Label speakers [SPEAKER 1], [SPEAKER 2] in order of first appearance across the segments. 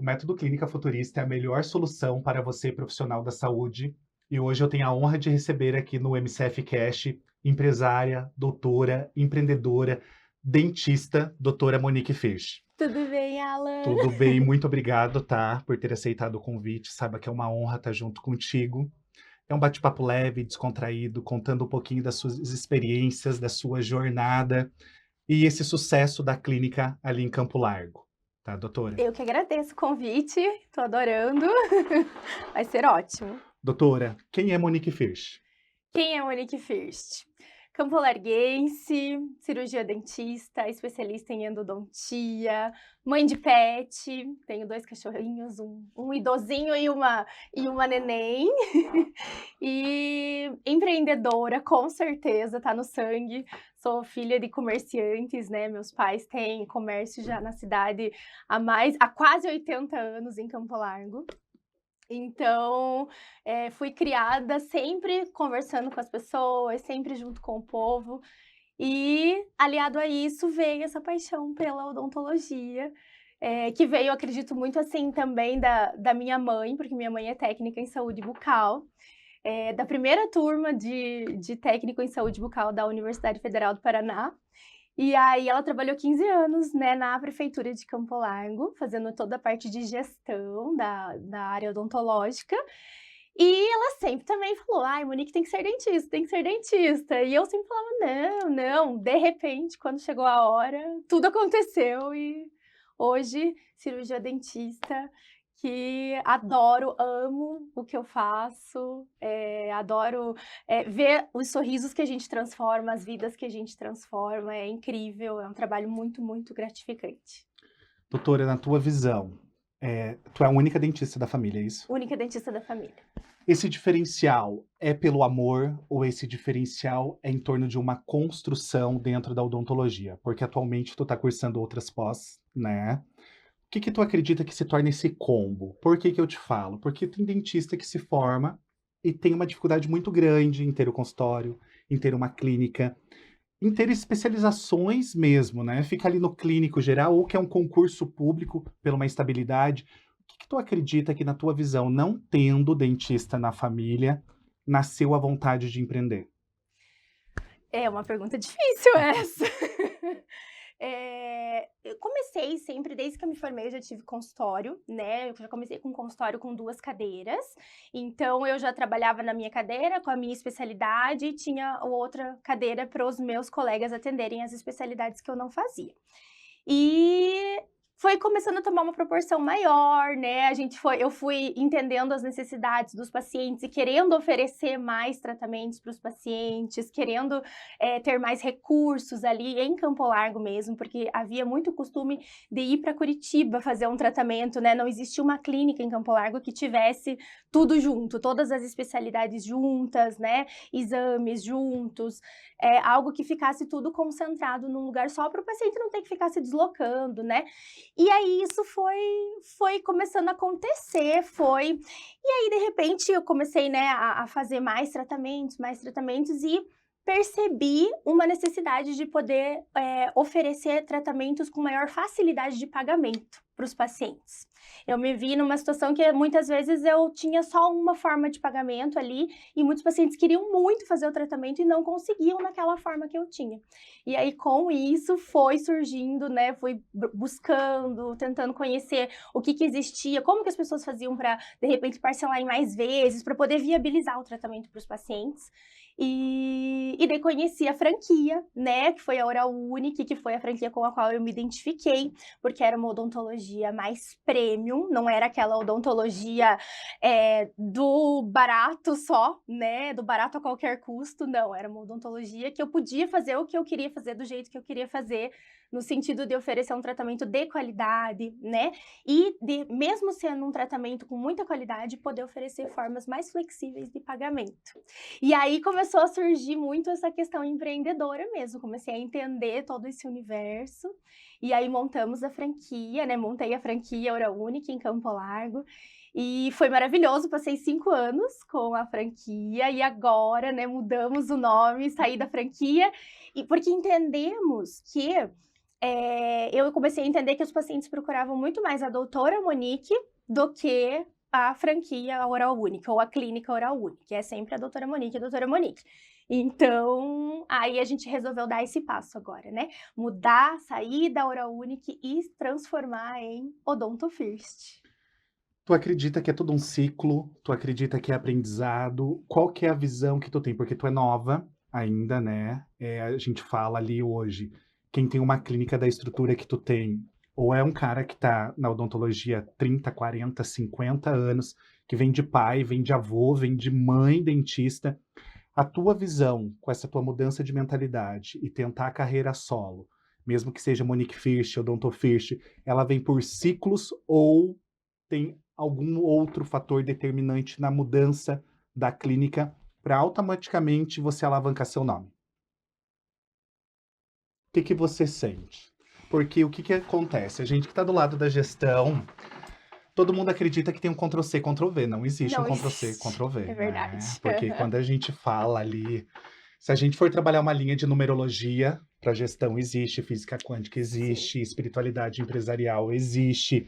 [SPEAKER 1] O método Clínica Futurista é a melhor solução para você, profissional da saúde. E hoje eu tenho a honra de receber aqui no MCF Cash empresária, doutora, empreendedora, dentista, doutora Monique Fisch.
[SPEAKER 2] Tudo bem, Alan?
[SPEAKER 1] Tudo bem? Muito obrigado, tá, por ter aceitado o convite. Saiba que é uma honra estar junto contigo. É um bate-papo leve, descontraído, contando um pouquinho das suas experiências, da sua jornada e esse sucesso da clínica ali em Campo Largo. Tá, doutora?
[SPEAKER 2] Eu que agradeço o convite, tô adorando. Vai ser ótimo.
[SPEAKER 1] Doutora, quem é Monique Fisch?
[SPEAKER 2] Quem é Monique First? Campolarguense, cirurgia dentista, especialista em endodontia, mãe de pet, tenho 2 cachorrinhos, um idosinho e uma neném. E empreendedora, com certeza, tá no sangue. Sou filha de comerciantes, né? Meus pais têm comércio já na cidade há quase 80 anos em Campo Largo. Então, fui criada sempre conversando com as pessoas, sempre junto com o povo. E, aliado a isso, veio essa paixão pela odontologia, que veio, acredito, muito assim também da minha mãe, porque minha mãe é técnica em saúde bucal, da primeira turma de técnico em saúde bucal da Universidade Federal do Paraná. E aí ela trabalhou 15 anos, né, na prefeitura de Campo Largo, fazendo toda a parte de gestão da área odontológica. E ela sempre também falou: "Ai, Monique tem que ser dentista, tem que ser dentista". E eu sempre falava: "Não, não". De repente, quando chegou a hora, tudo aconteceu e hoje cirurgia dentista, que adoro, amo o que eu faço, adoro, ver os sorrisos que a gente transforma, as vidas que a gente transforma, é incrível, é um trabalho muito, muito gratificante.
[SPEAKER 1] Doutora, na tua visão, tu é a única dentista da família, é isso?
[SPEAKER 2] Única dentista da família.
[SPEAKER 1] Esse diferencial é pelo amor ou esse diferencial é em torno de uma construção dentro da odontologia? Porque atualmente tu tá cursando outras pós, né? O que que tu acredita que se torna esse combo? Por que que eu te falo? Porque tem dentista que se forma e tem uma dificuldade muito grande em ter o consultório, em ter uma clínica, em ter especializações mesmo, né, fica ali no clínico geral ou que é um concurso público pela uma estabilidade. O que que tu acredita que na tua visão, não tendo dentista na família, nasceu a vontade de empreender?
[SPEAKER 2] É uma pergunta difícil essa. Eu comecei sempre, desde que eu me formei, eu já tive consultório, né, eu já comecei com consultório com 2 cadeiras, então eu já trabalhava na minha cadeira, com a minha especialidade, e tinha outra cadeira para os meus colegas atenderem as especialidades que eu não fazia. E foi começando a tomar uma proporção maior, né, eu fui entendendo as necessidades dos pacientes e querendo oferecer mais tratamentos para os pacientes, querendo, ter mais recursos ali em Campo Largo mesmo, porque havia muito costume de ir para Curitiba fazer um tratamento, né, não existia uma clínica em Campo Largo que tivesse tudo junto, todas as especialidades juntas, né, exames juntos, algo que ficasse tudo concentrado num lugar só para o paciente não ter que ficar se deslocando, né. E aí isso foi começando a acontecer, e aí de repente eu comecei, né, a fazer mais tratamentos e percebi uma necessidade de poder, oferecer tratamentos com maior facilidade de pagamento para os pacientes. Eu me vi numa situação que muitas vezes eu tinha só uma forma de pagamento ali, e muitos pacientes queriam muito fazer o tratamento e não conseguiam naquela forma que eu tinha. E aí com isso foi surgindo, né, fui buscando, tentando conhecer o que que existia, como que as pessoas faziam para de repente parcelar em mais vezes, para poder viabilizar o tratamento para os pacientes. E daí conheci a franquia, né, que foi a Oral Unique, que foi a franquia com a qual eu me identifiquei, porque era uma odontologia mais premium, não era aquela odontologia, do barato só, né, do barato a qualquer custo, não, era uma odontologia que eu podia fazer o que eu queria fazer, do jeito que eu queria fazer, no sentido de oferecer um tratamento de qualidade, né, e de, mesmo sendo um tratamento com muita qualidade, poder oferecer formas mais flexíveis de pagamento. E aí começou a surgir muito essa questão empreendedora mesmo, comecei a entender todo esse universo, e aí montamos a franquia, né, montei a franquia Oral Unique em Campo Largo, e foi maravilhoso, passei 5 anos com a franquia e agora, né, mudamos o nome, saí da franquia, e porque entendemos que eu comecei a entender que os pacientes procuravam muito mais a doutora Monique do que a franquia Oral Unique ou a clínica Oral Unique, que é sempre a doutora Monique. Então, aí a gente resolveu dar esse passo agora, né? Mudar, sair da Oral Unique e transformar em Odonto First.
[SPEAKER 1] Tu acredita que é tudo um ciclo? Tu acredita que é aprendizado? Qual que é a visão que tu tem? Porque tu é nova ainda, né? A gente fala ali hoje, quem tem uma clínica da estrutura que tu tem, ou é um cara que tá na odontologia há 30, 40, 50 anos, que vem de pai, vem de avô, vem de mãe dentista. A tua visão com essa tua mudança de mentalidade e tentar a carreira solo, mesmo que seja Monique First, Odonto First, ela vem por ciclos ou tem algum outro fator determinante na mudança da clínica para automaticamente você alavancar seu nome? O que que você sente? Porque o que que acontece? A gente que está do lado da gestão, todo mundo acredita que tem um Ctrl C, Ctrl V. Não existe um
[SPEAKER 2] Não
[SPEAKER 1] Ctrl C,
[SPEAKER 2] existe,
[SPEAKER 1] Ctrl V,
[SPEAKER 2] é verdade.
[SPEAKER 1] né? Porque quando a gente fala ali, se a gente for trabalhar uma linha de numerologia, para gestão existe, física quântica
[SPEAKER 2] Sim.
[SPEAKER 1] existe, espiritualidade empresarial existe,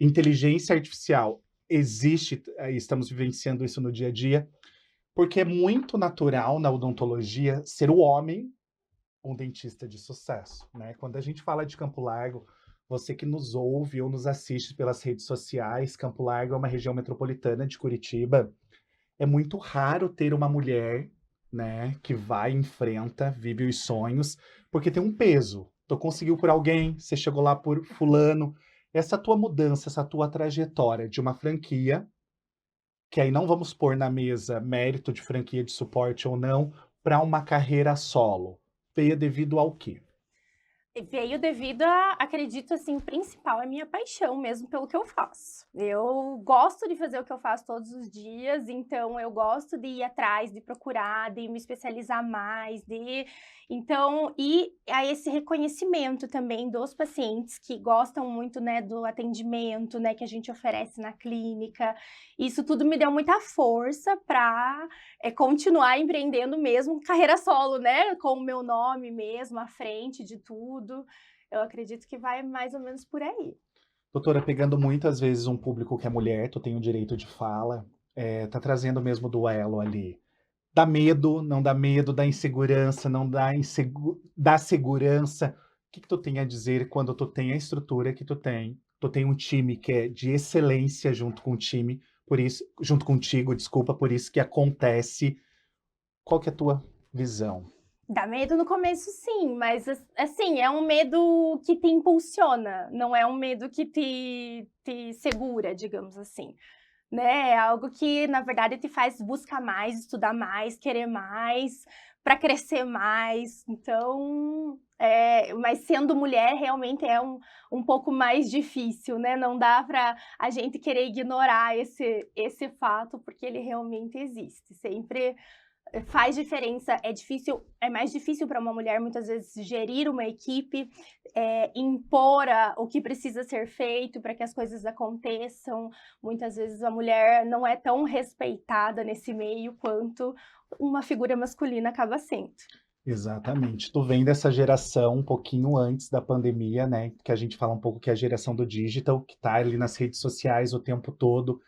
[SPEAKER 1] inteligência artificial existe, estamos vivenciando isso no dia a dia, porque é muito natural na odontologia ser o homem um dentista de sucesso, né? Quando a gente fala de Campo Largo, você que nos ouve ou nos assiste pelas redes sociais, Campo Largo é uma região metropolitana de Curitiba. É muito raro ter uma mulher, né, que vai, enfrenta, vive os sonhos, porque tem um peso. Tu conseguiu por alguém, você chegou lá por fulano. Essa tua mudança, essa tua trajetória de uma franquia, que aí não vamos pôr na mesa mérito de franquia de suporte ou não, para uma carreira solo. Veio devido ao quê?
[SPEAKER 2] Veio devido a, acredito assim, o principal é minha paixão mesmo pelo que eu faço. Eu gosto de fazer o que eu faço todos os dias, então eu gosto de ir atrás, de procurar, de me especializar mais, então, e a esse reconhecimento também dos pacientes que gostam muito, né, do atendimento, né, que a gente oferece na clínica. Isso tudo me deu muita força para continuar empreendendo mesmo carreira solo, né, com o meu nome mesmo à frente de tudo. Eu acredito que vai mais ou menos por aí.
[SPEAKER 1] Doutora, pegando muitas vezes um público que é mulher, tu tem o direito de fala, tá trazendo mesmo duelo ali. Dá medo, não dá medo, dá insegurança, não dá dá segurança. O que que tu tem a dizer quando tu tem a estrutura que tu tem um time que é de excelência junto com o time, por isso junto contigo, desculpa, por isso que acontece. Qual que é a tua visão?
[SPEAKER 2] Dá medo no começo sim, mas assim, é um medo que te impulsiona, não é um medo que te segura, digamos assim, né, é algo que na verdade te faz buscar mais, estudar mais, querer mais, para crescer mais, então, mas sendo mulher realmente é um pouco mais difícil, né, não dá para a gente querer ignorar esse fato, porque ele realmente existe, sempre faz diferença, é difícil, é mais difícil para uma mulher muitas vezes gerir uma equipe, impor o que precisa ser feito para que as coisas aconteçam. Muitas vezes a mulher não é tão respeitada nesse meio quanto uma figura masculina acaba sendo.
[SPEAKER 1] Exatamente. Tu vem dessa geração um pouquinho antes da pandemia, né, que a gente fala um pouco que é a geração do digital, que tá ali nas redes sociais o tempo todo,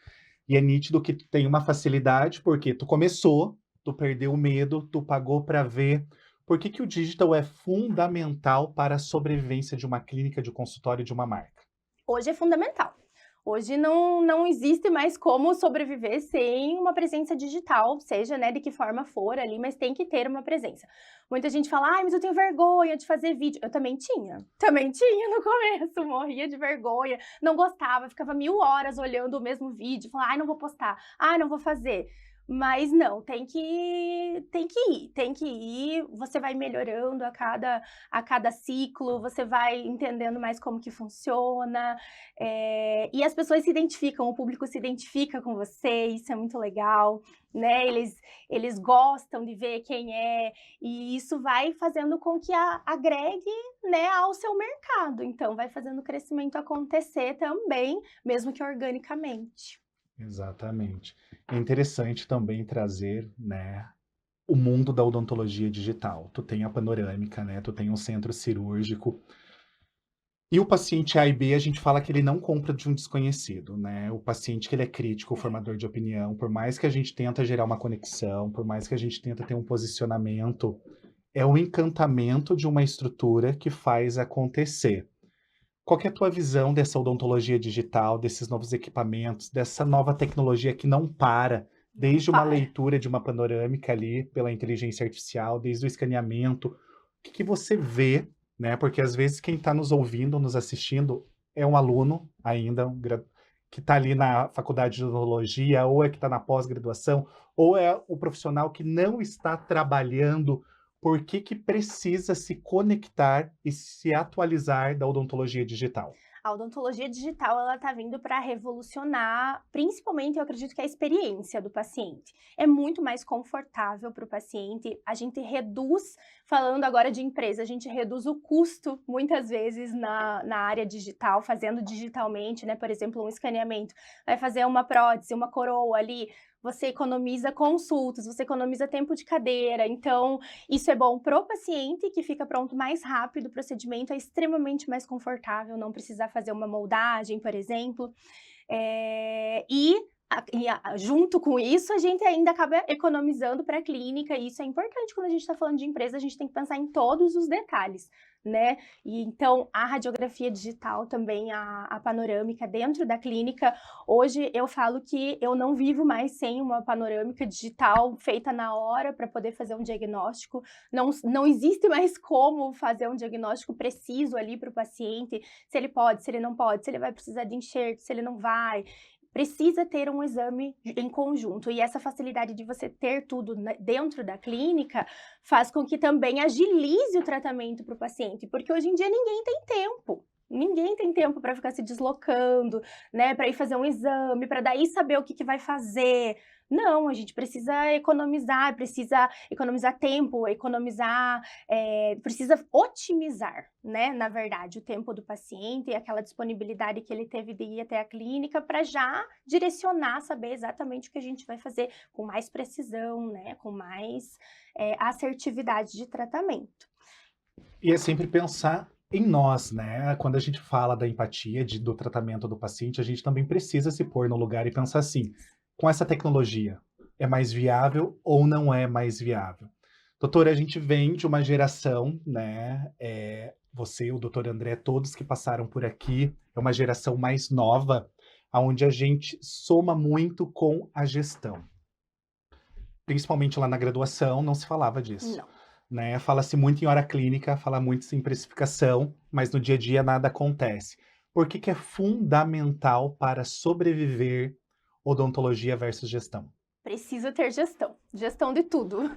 [SPEAKER 1] e é nítido que tu tem uma facilidade, porque tu começou, tu perdeu o medo, tu pagou para ver. Por que que o digital é fundamental para a sobrevivência de uma clínica, de um consultório, de uma marca?
[SPEAKER 2] Hoje é fundamental. Hoje não existe mais como sobreviver sem uma presença digital, seja, né, de que forma for ali, mas tem que ter uma presença. Muita gente fala: "Ai, mas eu tenho vergonha de fazer vídeo". Eu também tinha no começo, morria de vergonha, não gostava, ficava 1000 horas olhando o mesmo vídeo, falava: "Ai, não vou postar. Ai, não vou fazer". Mas não, tem que ir, você vai melhorando a cada ciclo, você vai entendendo mais como que funciona, e as pessoas se identificam, o público se identifica com você, isso é muito legal, né, eles gostam de ver quem é, e isso vai fazendo com que agregue, né, ao seu mercado, então vai fazendo o crescimento acontecer também, mesmo que organicamente.
[SPEAKER 1] Exatamente. É interessante também trazer, né, o mundo da odontologia digital. Tu tem a panorâmica, né, tu tem um centro cirúrgico. E o paciente A e B, a gente fala que ele não compra de um desconhecido, né? O paciente que ele é crítico, o
[SPEAKER 2] É,
[SPEAKER 1] formador de opinião, por mais que a gente tenta gerar uma conexão, por mais que a gente tenta ter um posicionamento, é o encantamento de uma estrutura que faz acontecer. Qual que é a tua visão dessa odontologia digital, desses novos equipamentos, dessa nova tecnologia que não para,
[SPEAKER 2] não
[SPEAKER 1] desde uma
[SPEAKER 2] para.
[SPEAKER 1] leitura de uma panorâmica ali pela inteligência artificial, desde o escaneamento. O que que você vê, né? Porque às vezes quem está nos ouvindo, nos assistindo, é um aluno ainda, que está ali na faculdade de odontologia, ou é que está na pós-graduação, ou é o profissional que não está trabalhando. Por que que precisa se conectar e se atualizar da odontologia digital?
[SPEAKER 2] A odontologia digital, ela tá vindo para revolucionar, principalmente, eu acredito que a experiência do paciente. É muito mais confortável para o paciente, a gente reduz, falando agora de empresa, a gente reduz o custo, muitas vezes, na área digital, fazendo digitalmente, né, por exemplo, um escaneamento. Vai fazer uma prótese, uma coroa ali, você economiza consultas, você economiza tempo de cadeira, então isso é bom pro paciente, que fica pronto mais rápido, o procedimento é extremamente mais confortável, não precisar fazer uma moldagem, por exemplo. Junto com isso, a gente ainda acaba economizando para a clínica, e isso é importante quando a gente está falando de empresa, a gente tem que pensar em todos os detalhes, né? E então, a radiografia digital também, a panorâmica dentro da clínica, hoje eu falo que eu não vivo mais sem uma panorâmica digital feita na hora para poder fazer um diagnóstico, não existe mais como fazer um diagnóstico preciso ali para o paciente, se ele pode, se ele não pode, se ele vai precisar de enxerto, se ele não vai, precisa ter um exame em conjunto. E essa facilidade de você ter tudo dentro da clínica faz com que também agilize o tratamento para o paciente, porque hoje em dia ninguém tem tempo. Ninguém tem tempo para ficar se deslocando, né, para ir fazer um exame, para daí saber o que vai fazer. Não, a gente precisa economizar tempo, precisa otimizar, né, na verdade, o tempo do paciente e aquela disponibilidade que ele teve de ir até a clínica para já direcionar, saber exatamente o que a gente vai fazer com mais precisão, né, com mais assertividade de tratamento.
[SPEAKER 1] E é sempre pensar em nós, né? Quando a gente fala da empatia, do tratamento do paciente, a gente também precisa se pôr no lugar e pensar assim: com essa tecnologia, é mais viável ou não é mais viável? Doutora, a gente vem de uma geração, né? Você, o doutor André, todos que passaram por aqui, é uma geração mais nova, onde a gente soma muito com a gestão. Principalmente lá na graduação, não se falava disso,
[SPEAKER 2] Não.
[SPEAKER 1] né? Fala-se muito em hora clínica, fala muito em precificação, mas no dia a dia nada acontece. Por que que é fundamental para sobreviver odontologia versus gestão?
[SPEAKER 2] Precisa ter gestão, gestão de tudo.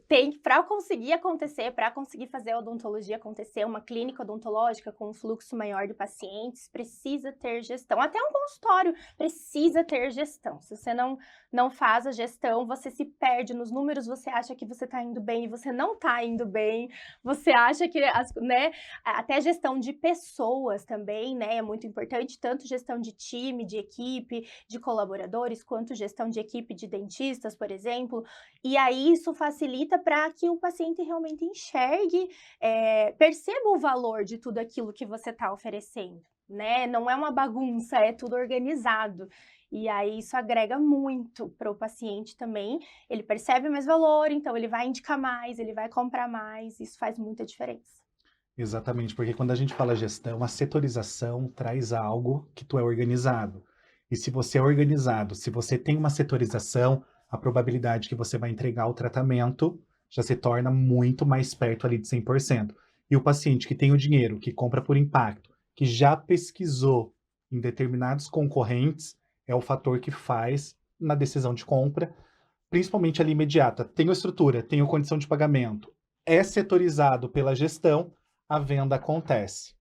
[SPEAKER 2] Tem para conseguir acontecer, para conseguir fazer a odontologia acontecer, uma clínica odontológica com um fluxo maior de pacientes, precisa ter gestão. Até um consultório precisa ter gestão. Se você não faz a gestão, você se perde nos números, você acha que você está indo bem e você não está indo bem. Você acha que, né, até gestão de pessoas também, né, é muito importante, tanto gestão de time, de equipe, de colaboradores, quanto gestão de equipe de dentistas, por exemplo. E aí isso facilita para que o paciente realmente enxergue, perceba o valor de tudo aquilo que você está oferecendo, né? Não é uma bagunça, é tudo organizado. E aí isso agrega muito para o paciente também. Ele percebe mais valor, então ele vai indicar mais, ele vai comprar mais. Isso faz muita diferença.
[SPEAKER 1] Exatamente, porque quando a gente fala gestão, a setorização traz algo que tu é organizado. E se você é organizado, se você tem uma setorização, a probabilidade que você vai entregar o tratamento já se torna muito mais perto ali de 100%. E o paciente que tem o dinheiro, que compra por impacto, que já pesquisou em determinados concorrentes, é o fator que faz na decisão de compra, principalmente ali imediata. Tenho estrutura, tenho condição de pagamento, é setorizado pela gestão, a venda acontece.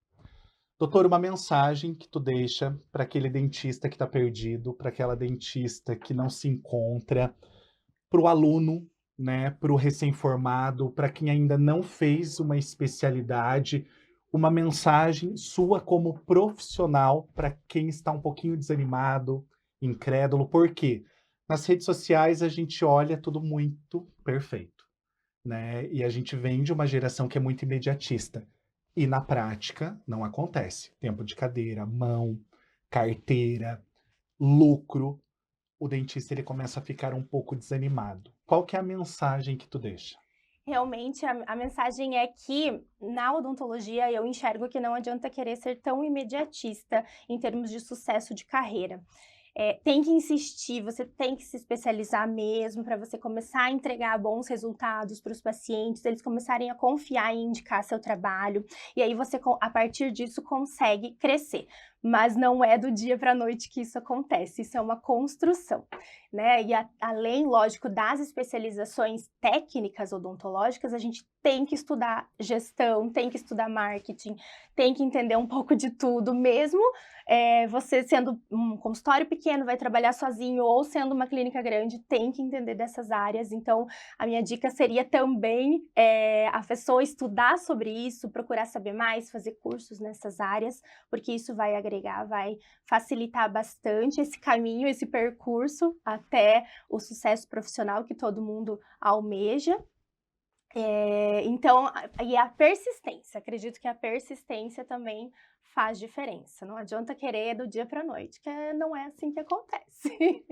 [SPEAKER 1] Doutor, uma mensagem que tu deixa para aquele dentista que está perdido, para aquela dentista que não se encontra, para o aluno, né, para o recém-formado, para quem ainda não fez uma especialidade, uma mensagem sua como profissional para quem está um pouquinho desanimado, incrédulo, por quê? Nas redes sociais a gente olha tudo muito perfeito, né? E a gente vem de uma geração que é muito imediatista. E na prática, não acontece. Tempo de cadeira, mão, carteira, lucro. O dentista ele começa a ficar um pouco desanimado. Qual que é a mensagem que tu deixa?
[SPEAKER 2] Realmente, a mensagem é que, na odontologia, eu enxergo que não adianta querer ser tão imediatista em termos de sucesso de carreira. Tem que insistir, você tem que se especializar mesmo para você começar a entregar bons resultados para os pacientes, eles começarem a confiar e indicar seu trabalho, e aí você, a partir disso, consegue crescer. Mas não é do dia para a noite que isso acontece, isso é uma construção, né? E além, lógico, das especializações técnicas odontológicas, a gente tem que estudar gestão, tem que estudar marketing, tem que entender um pouco de tudo, mesmo você sendo um consultório pequeno, vai trabalhar sozinho, ou sendo uma clínica grande, tem que entender dessas áreas. Então, a minha dica seria também a pessoa estudar sobre isso, procurar saber mais, fazer cursos nessas áreas, porque isso vai agregar, vai facilitar bastante esse caminho, esse percurso até o sucesso profissional que todo mundo almeja. Então, e a persistência, acredito que a persistência também faz diferença. Não adianta querer do dia para a noite, que não é assim que acontece.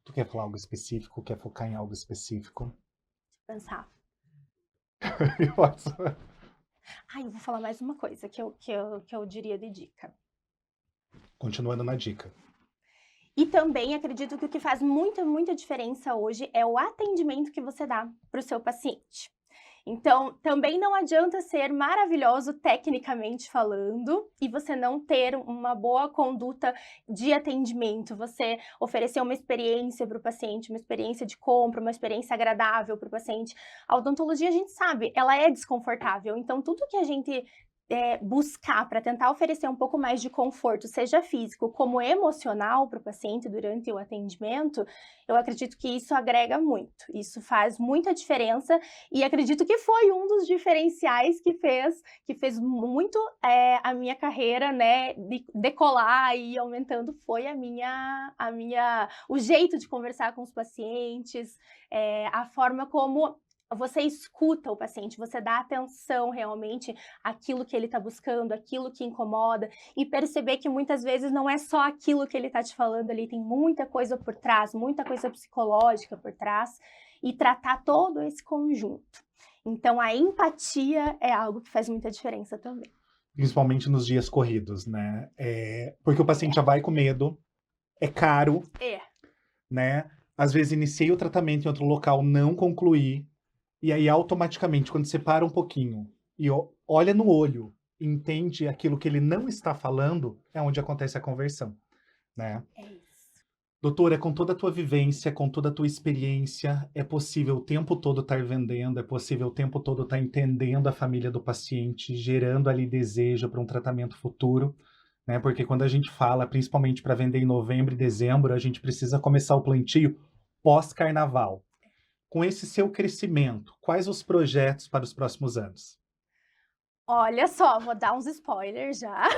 [SPEAKER 1] Tu quer falar algo específico? Quer focar em algo específico?
[SPEAKER 2] Pensar.
[SPEAKER 1] Eu posso-
[SPEAKER 2] Eu vou falar mais uma coisa que eu diria de dica.
[SPEAKER 1] Continuando na dica.
[SPEAKER 2] E também acredito que o que faz muita, muita diferença hoje é o atendimento que você dá para o seu paciente. Então, também não adianta ser maravilhoso tecnicamente falando e você não ter uma boa conduta de atendimento, você oferecer uma experiência para o paciente, uma experiência de compra, uma experiência agradável para o paciente. A odontologia, a gente sabe, ela é desconfortável, então tudo que a gente buscar para tentar oferecer um pouco mais de conforto, seja físico como emocional para o paciente durante o atendimento, eu acredito que isso agrega muito, isso faz muita diferença e acredito que foi um dos diferenciais que fez muito a minha carreira, né, decolar e ir aumentando, foi o jeito de conversar com os pacientes, a forma como você escuta o paciente, você dá atenção realmente àquilo que ele está buscando, aquilo que incomoda, e perceber que muitas vezes não é só aquilo que ele está te falando ali, tem muita coisa por trás, muita coisa psicológica por trás, e tratar todo esse conjunto. Então, a empatia é algo que faz muita diferença também.
[SPEAKER 1] Principalmente nos dias corridos, né? Porque o paciente já vai com medo, é caro,
[SPEAKER 2] É.
[SPEAKER 1] né? Às vezes iniciei o tratamento em outro local, não concluí, e aí automaticamente, quando você para um pouquinho e olha no olho, entende aquilo que ele não está falando, é onde acontece a conversão, né?
[SPEAKER 2] É isso.
[SPEAKER 1] Doutora, com toda a tua vivência, com toda a tua experiência, é possível o tempo todo estar vendendo, é possível o tempo todo estar entendendo a família do paciente, gerando ali desejo para um tratamento futuro, né? Porque quando a gente fala, principalmente para vender em novembro e dezembro, a gente precisa começar o plantio pós-carnaval. Com esse seu crescimento, quais os projetos para os próximos anos?
[SPEAKER 2] Olha só, vou dar uns spoilers já,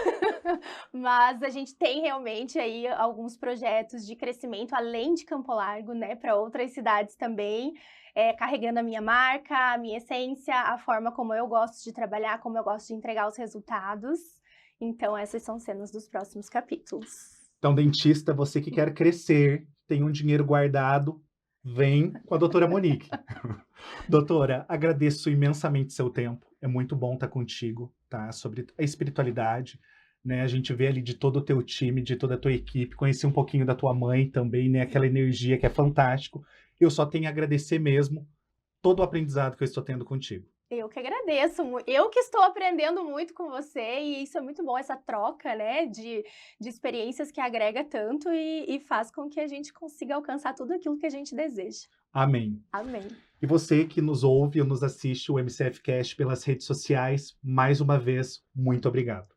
[SPEAKER 2] mas a gente tem realmente aí alguns projetos de crescimento além de Campo Largo, né, para outras cidades também, carregando a minha marca, a minha essência, a forma como eu gosto de trabalhar, como eu gosto de entregar os resultados. Então, essas são cenas dos próximos capítulos.
[SPEAKER 1] Então, dentista, você que quer crescer, tem um dinheiro guardado, vem com a doutora Monique. Doutora, agradeço imensamente seu tempo. É muito bom estar contigo, tá? Sobre a espiritualidade, né? A gente vê ali de todo o teu time, de toda a tua equipe, conheci um pouquinho da tua mãe também, né? Aquela energia que é fantástico. Eu só tenho a agradecer mesmo todo o aprendizado que eu estou tendo contigo.
[SPEAKER 2] Eu que agradeço, eu que estou aprendendo muito com você e isso é muito bom, essa troca, né, de experiências que agrega tanto e faz com que a gente consiga alcançar tudo aquilo que a gente deseja.
[SPEAKER 1] Amém.
[SPEAKER 2] Amém.
[SPEAKER 1] E você que nos ouve ou nos assiste o MCF Cast pelas redes sociais, mais uma vez, muito obrigado.